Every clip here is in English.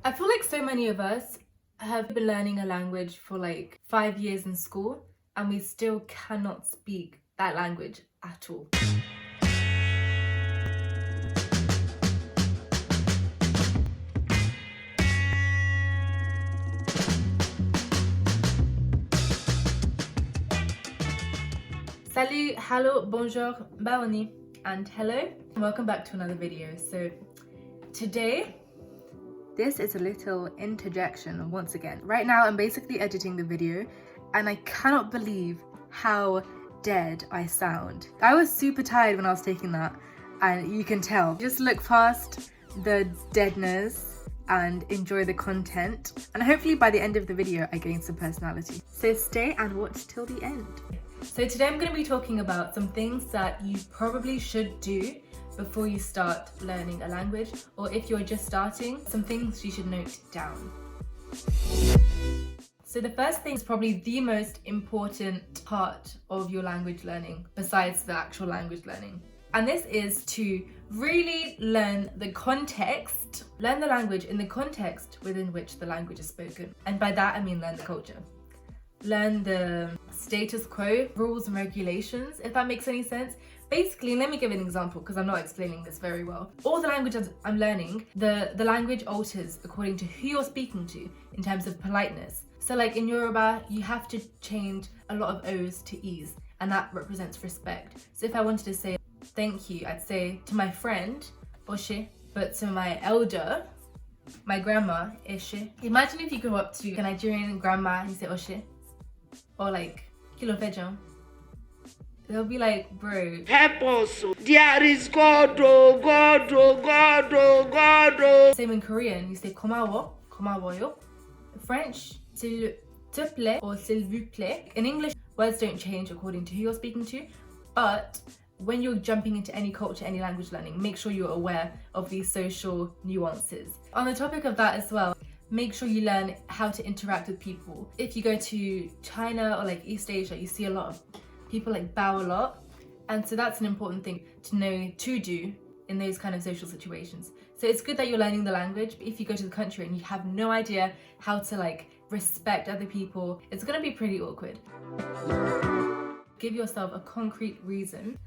I feel like so many of us have been learning a language for like 5 years in school and we still cannot speak that language at all. Salut, hello, bonjour, baoni, and hello. Welcome back to another video. So today, this is a little interjection once again. Right now, I'm basically editing the video and I cannot believe how dead I sound. I was super tired when I was taking that and you can tell. Just look past the deadness and enjoy the content. And hopefully by the end of the video, I gain some personality. So stay and watch till the end. So today I'm going to be talking about some things that you probably should do before you start learning a language, or if you're just starting, some things you should note down. So the first thing is probably the most important part of your language learning, besides the actual language learning. And this is to really learn the context, learn the language in the context within which the language is spoken. And by that I mean learn the culture. Learn the status quo, rules and regulations, if that makes any sense. Basically, let me give an example because I'm not explaining this very well. All the languages I'm learning, the language alters according to who you're speaking to in terms of politeness. So like in Yoruba, you have to change a lot of O's to E's, and that represents respect. So if I wanted to say thank you, I'd say to my friend, Oshe, but to my elder, my grandma, Eshe. Imagine if you go up to a Nigerian grandma and you say Oshe, or like Kilo Fejan. They'll be like, bro, help us. There is God, oh, God, oh, God, oh, God, oh. Same in Korean, you say komawo, komawoyo. French, s'il te plaît or s'il vous plaît. In English, words don't change according to who you're speaking to, but when you're jumping into any culture, any language learning, make sure you're aware of these social nuances. On the topic of that as well, make sure you learn how to interact with people. If you go to China or like East Asia, you see a lot of people like bow a lot, and so that's an important thing to know to do in those kind of social situations. So it's good that you're learning the language, but if you go to the country and you have no idea how to like respect other people, it's gonna be pretty awkward. Give yourself a concrete reasons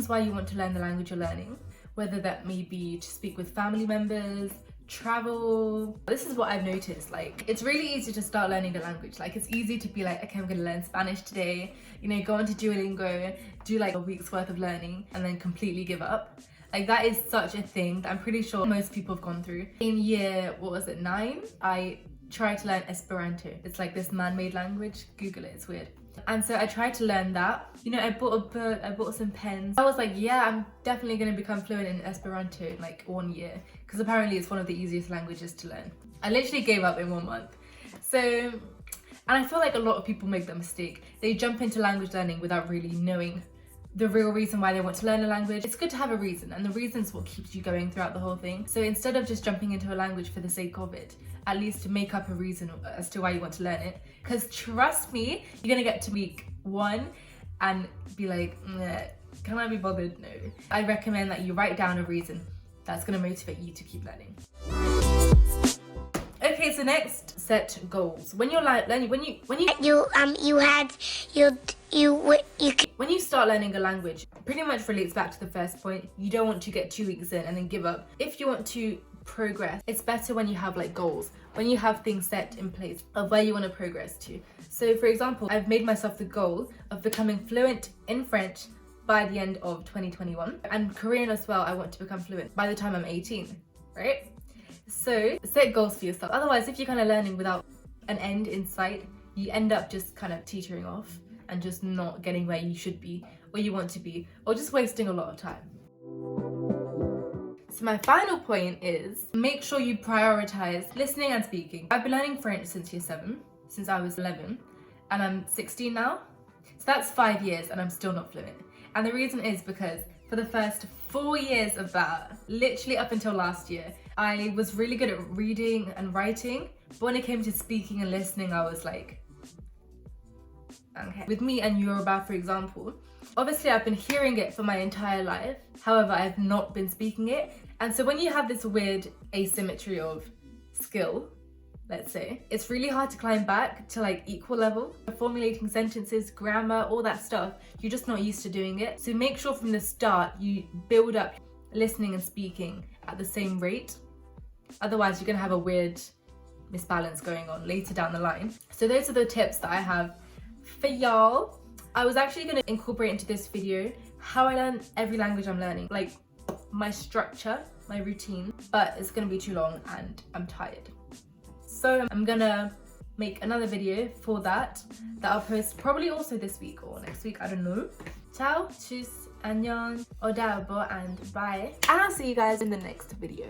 why you want to learn the language you're learning, whether that may be to speak with family members, travel. This is what I've noticed, like it's really easy to start learning a language. Like it's easy to be like, okay, I'm gonna learn Spanish today, you know, go onto Duolingo, do like a week's worth of learning and then completely give up. Like that is such a thing that I'm pretty sure most people have gone through. In year, 9, I tried to learn Esperanto. It's like this man-made language. Google it, it's weird. And so I tried to learn that. You know, I bought a book, I bought some pens. I was like, yeah, I'm definitely gonna become fluent in Esperanto in like 1 year, because apparently it's one of the easiest languages to learn. I literally gave up in 1 month. So, and I feel like a lot of people make that mistake. They jump into language learning without really knowing the real reason why they want to learn a language. It's good to have a reason, and the reason's what keeps you going throughout the whole thing. So instead of just jumping into a language for the sake of it, at least to make up a reason as to why you want to learn it. Because trust me, you're gonna get to week 1 and be like, can I be bothered? No. I recommend that you write down a reason that's gonna motivate you to keep learning. Okay, so next, set goals. When you're learning, when you start learning a language, pretty much relates back to the first point. You don't want to get 2 weeks in and then give up. If you want to progress, it's better when you have like goals, when you have things set in place of where you want to progress to. So for example, I've made myself the goal of becoming fluent in French by the end of 2021, and Korean as well. I want to become fluent by the time I'm 18, right? So set goals for yourself. Otherwise, if you're kind of learning without an end in sight, you end up just kind of teetering off and just not getting where you should be or you want to be, or just wasting a lot of time. So my final point is make sure you prioritize listening and speaking. I've been learning French since year 7, since I was 11, and I'm 16 now. So that's 5 years and I'm still not fluent. And the reason is because for the first 4 years of that, literally up until last year, I was really good at reading and writing, but when it came to speaking and listening, I was like, okay. With me and Yoruba, for example, obviously I've been hearing it for my entire life, however, I've not been speaking it. And so when you have this weird asymmetry of skill, let's say, it's really hard to climb back to like equal level. Formulating sentences, grammar, all that stuff, you're just not used to doing it. So make sure from the start you build up listening and speaking at the same rate. Otherwise you're gonna have a weird misbalance going on later down the line. So those are the tips that I have for y'all. I was actually gonna incorporate into this video how I learn every language I'm learning, like my structure, my routine, but it's gonna be too long and I'm tired. So I'm gonna make another video for that I'll post probably also this week or next week, I don't know. Ciao, tschüss, annyeong, odabo, and bye. And I'll see you guys in the next video.